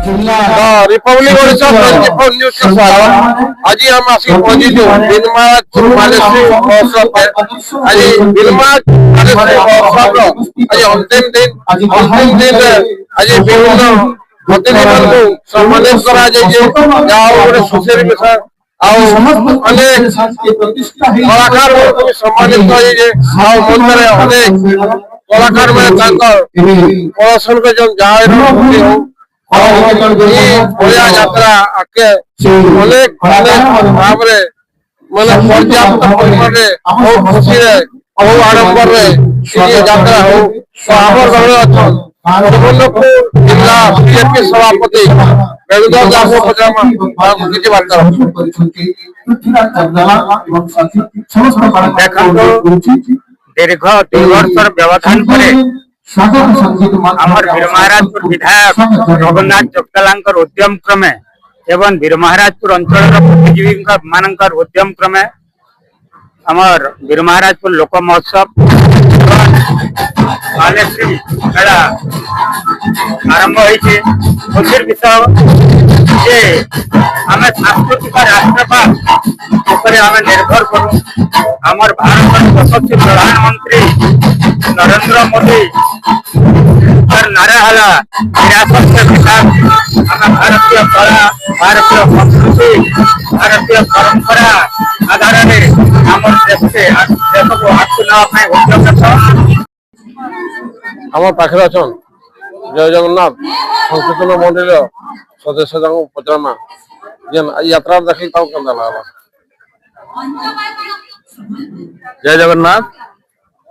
Republic Odisha 24 news के स्वागत। आज हम आसिक पहुंची बिलमाज मालेश्वरी महोत्सव पे। आज बिलमाज मालेश्वरी महोत्सव आज अंतिम दिन आज विभिन्न अतिथि को सम्मानित करा जाइए जाओ गोटे सुशेरी विषय अनेक कलाकार को सम्मानित कर अनेक कलाकार में प्रदर्शन कर यात्रा आके अनेक भाव मैंने पर्याप्त परिमाण खुशी आडंबर यात्रा हो सुवर्णपुर जिला बीजेपी सभापति वेणुधर दास किसी बार्ता दीर्घ 2 वर्षर व्यवधान पर महाराजपुर विधायक रघुनाथ जगदलांकर उद्यम क्रमे एवं वीर महाराजपुर अंचल बुद्धिजीवी मानकर उद्यम क्रमे आमर वीर महाराजपुर लोक महोत्सव मालेश्वरी मेला आरंभ होइछे। खुशीर विषय जे आम सांस्कृतिक राष्ट्रपाल आम निर्भर करूँ। आमर भारत यशस्वी प्रधानमंत्री नरेंद्र मोदी नारा हला विरासत के विकास आम भारतीय कला भारतीय संस्कृति भारतीय परंपरा आधार आम देश को आगू ना उद्यम आम पाखे अच्छा जय जगन्नाथ संकीर्तन मंडल सदस्य पचारमा जेन यात्रा देख लगा। जय जगन्नाथ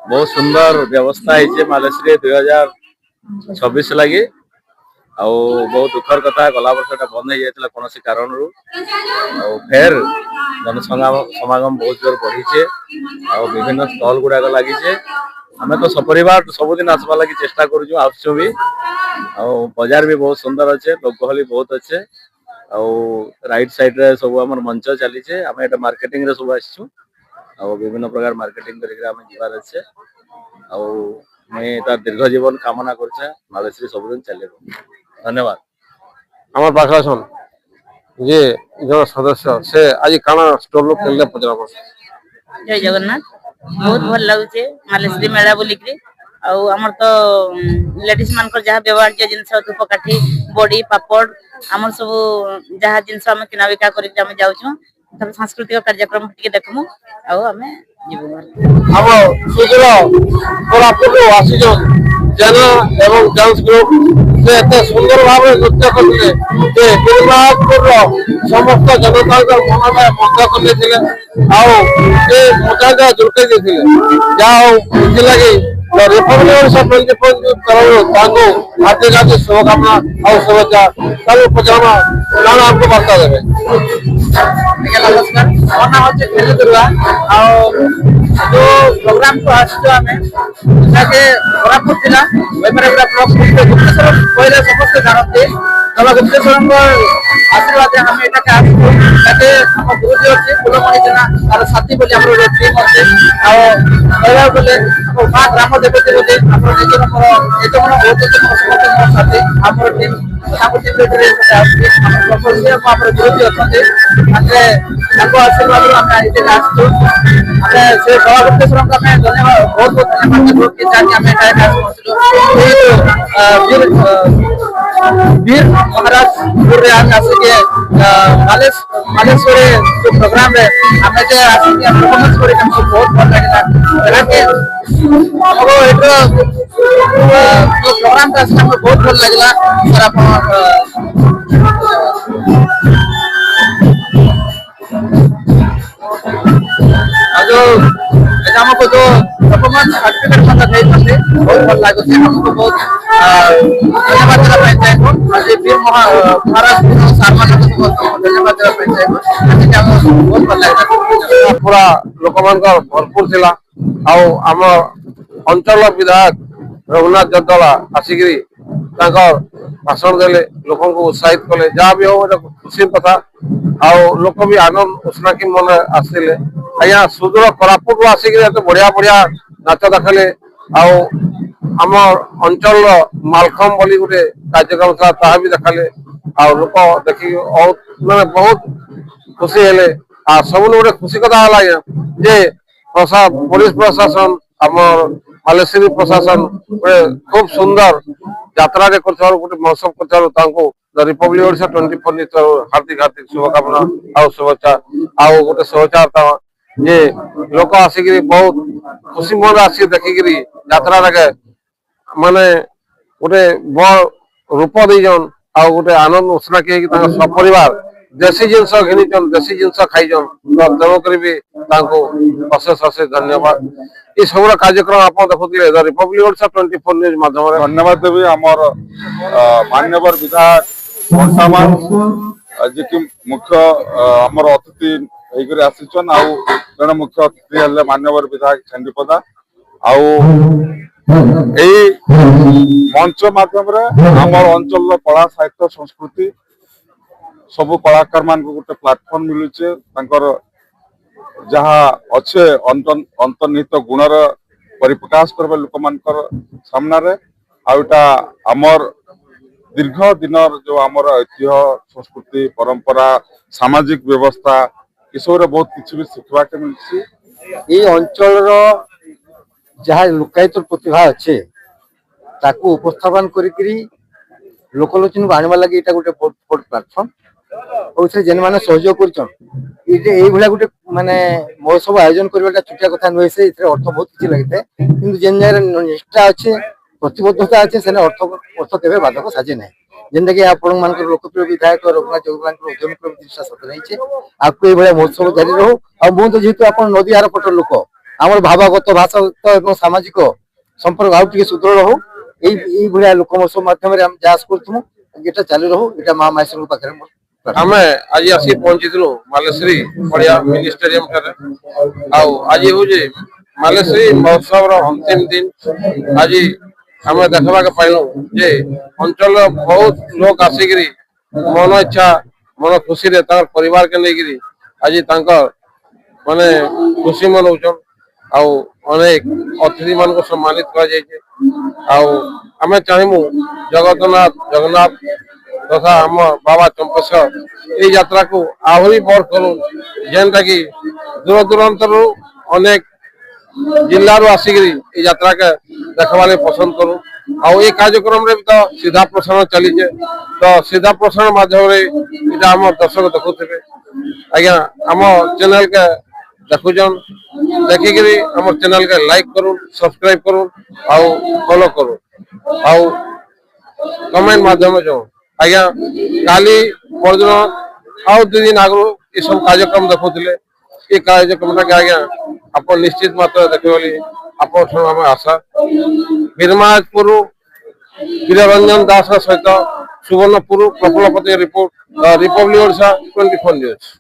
बहुत सुंदर व्यवस्था है मालेश्वरी 2026 लगी बहुत दुखर कथा गला वर्ष बंद हो जाता कौन कारण फेर जनसमागम बहुत जोर बढ़ी विभिन्न स्टल गुड़ाक लगी आम तो सपरिवार सबुदिन आसवा लगी चेष्टा करूँ भी बाजार भी बहुत सुंदर अच्छे लोक गहली बहुत अच्छे राइट साइड रे सब आम मंच चली आम ये मार्केटिंग रे सब आसचु विभिन्न प्रकार मार्केटिंग कर अच्छे तार दीर्घ जीवन कामना कर मालेश्वरी सबुदिन चल। धन्यवाद। आम पाखे अच्छा जे जो सदस्य से आज काना स्टोर खेलने पचरा। जय जगन्नाथ बहुत भल लगुचे मालेश्वरी मेला बोलिकी आमर तो लेडीज मान जहाँ व्यवहार जिनस धूपकाठी बड़ी पापड़ आम सब जहाँ जिनस आम किना बिका कर जाऊँ सांस्कृतिक कार्यक्रम टी देखमु आम जेना एवं डांस ग्रुप से एते सुंदर भाव नृत्य करते समस्त जनता मन में मंद कर मजा जुटे लगे रिपब्लिक ओडिशा 24 हार्दिक हार्दिक शुभकामना और शुभेच्छा पचारा काना हमको बार्ता देवे। नमस्कार मोर नाम हচ্ছে खेल दुर्गा जो प्रोग्राम को आसो आम कोरापुट जिला बेपरागुड़ा ब्लॉक गुप्तेश्वर पहले समस्त जानते तब गुप्तेश्वर आशीर्वाद आम ये आम गुरुजी अच्छे फुलमणि जेना तार साथी बोली टीम अच्छे कहवा गले माँ ग्राम देवती बोली समस्त साथी आम टीम गुरुजी अच्छे आशीर्वाद से बाबा गुप्तेश्वर को धन्यवाद बहुत बहुत धन्यवाद वीर महाराजपुर आसिके मालेश्वरी जो प्रोग्राम रे आमे जे आसिके परफॉर्मेंस करी हमको बहुत भल लागला जो प्रोग्राम का हमको बहुत भल लागला सर हमको जो परफॉर्मेंस सर्टिफिकेट बहुत भल लगे हमको बहुत धन्यवाद आज वीर महाराजपुर सार मान धन्यवाद बहुत भल लगे पूरा लोक भरपूर थिला आम अंचल विधायक रघुनाथ जगदला आसिकी भाषण देले लोक उत्साहित कले जहाँ भी हो खुशी कथा लोक भी आनंद उत्साही मन आसते आज्ञा सुदूर कोरापुट आसिक बढ़िया बढ़िया नाच देखले आम अंचल मालखम बोली गोटे कार्यक्रम था भी देखले ଆଉ ଲୋକ ଦେଖିକି ମାନେ ବହୁତ ଖୁସି ହେଲେ। ଆଉ ସବୁଠୁ ଗୋଟେ ଖୁସି କଥା ହେଲା ଆଜ୍ଞା ଯେ पुलिस प्रशासन आमर मालेश्वरी प्रशासन गोटे खूब सुंदर यात्रा गोटे महोत्सव कर रिपब्लिक ओडिशा 24 हार्दिक हार्दिक शुभकामना आउ शुभेच्छा आउ गोटे शुभेच्छा जे लोक आसिक बहुत खुशी मन आसी देखिकी यात्रा माने गोटे बड़ रूप देजन आउ गोटे आनंद उत्साह सपरिवार देशी जिनस घिनीचन देशी जिनस खाईचन तो तेणुक भी अशेष अशेष धन्यवाद। ये सब कार्यक्रम आप देखुते रिपब्लिक ओडिशा 24 न्यूज माध्यम धन्यवाद देवी आमर मान्यवर विधायक वर्तमान आज की मुख्य आमर अतिथि होकर आसीचन आउ जन मुख्य अतिथि हेले मान्यवर विधायक चंडीपदा आउ मंच माध्यम आमर अंचल कला साहित्य संस्कृति सब कलाकार मान गोटे प्लाटफर्म मिलुचे जहाँ अच्छे अंतर्निहित गुणर परिप्रकाश करबे लोक मानकर सामना रे आउटा आमर दीर्घ दिन जो आमर ऐतिह्य संस्कृति परंपरा सामाजिक व्यवस्था ये सब बहुत किसी भी शिखवा के मिलची। ये अंचल जहाँ लोकायत प्रतिभा अच्छे ताकू उपस्थापन करी लोकलोचन आने लगे ये गोटे बड़ प्लाटफर्म और जेन मैंने सहयोग कर गोटे माने महोत्सव आयोजन करवाटा छुटिया कथा नुहे से अर्थ बहुत किसी लगी कि जेन जगह निष्ठा अच्छे प्रतिबद्धता अच्छे से अर्थ केवे बाधक साजे ना जेनटा कि आपण मान लोकप्रिय विधायक रघुनाथ जगुराम उद्यम दृष्टा सत नहीं आपको ये महोत्सव जारी रो मुझे जेहतु आप नदी आर पटर लोक आम भावगत भाषागत सामाजिक संपर्क आउ सुदृढ़ हो ये लोक महोत्सव माध्यम जहाँ करूँ ये चालू रहो ये माँ माइसर पाखे आम आज आसी पहुंची मालेश्वरी बढ़िया मिनी स्टेडियम आज हूँ मालेश्वरी महोत्सव अंतिम दिन आज आम देखा पाइलु जे अंचल बहुत लोग आसिक मन इच्छा मन खुशी रे परिवार के लेकिन आज माने खुशी मनाउछन अनेक अतिथि मान को सम्मानित कर चाहमु जगन्नाथ तथा आम बाबा चंपेश्वर ये यात्रा को आहरी बड़ करूँ जेनटा कि दूर दूरांतर अनेक जिल्लारू आसिक यात्रा के देखवाले पसंद करूँ आउ ये कार्यक्रम रे तो सीधा प्रसारण चली तो सीधा प्रसारण माध्यम आम दर्शक देखुथे आज्ञा आम चैनल के देखुन देखिकी आम चैनल के लाइक करूँ सब्सक्राइब करूँ आउ फॉलो करूँ आउ कमेंट माध्यम जो आज्ञा काली परदिन आउ 2 दिन आगु ये सब कार्यक्रम देखुले ये कार्यक्रम आज्ञा आप निश्चित मात्रा देखिए आप आशा बीरमाजपुर वीररंजन दास सहित Subarnapur Prafullapati report Republic Odisha 24 news.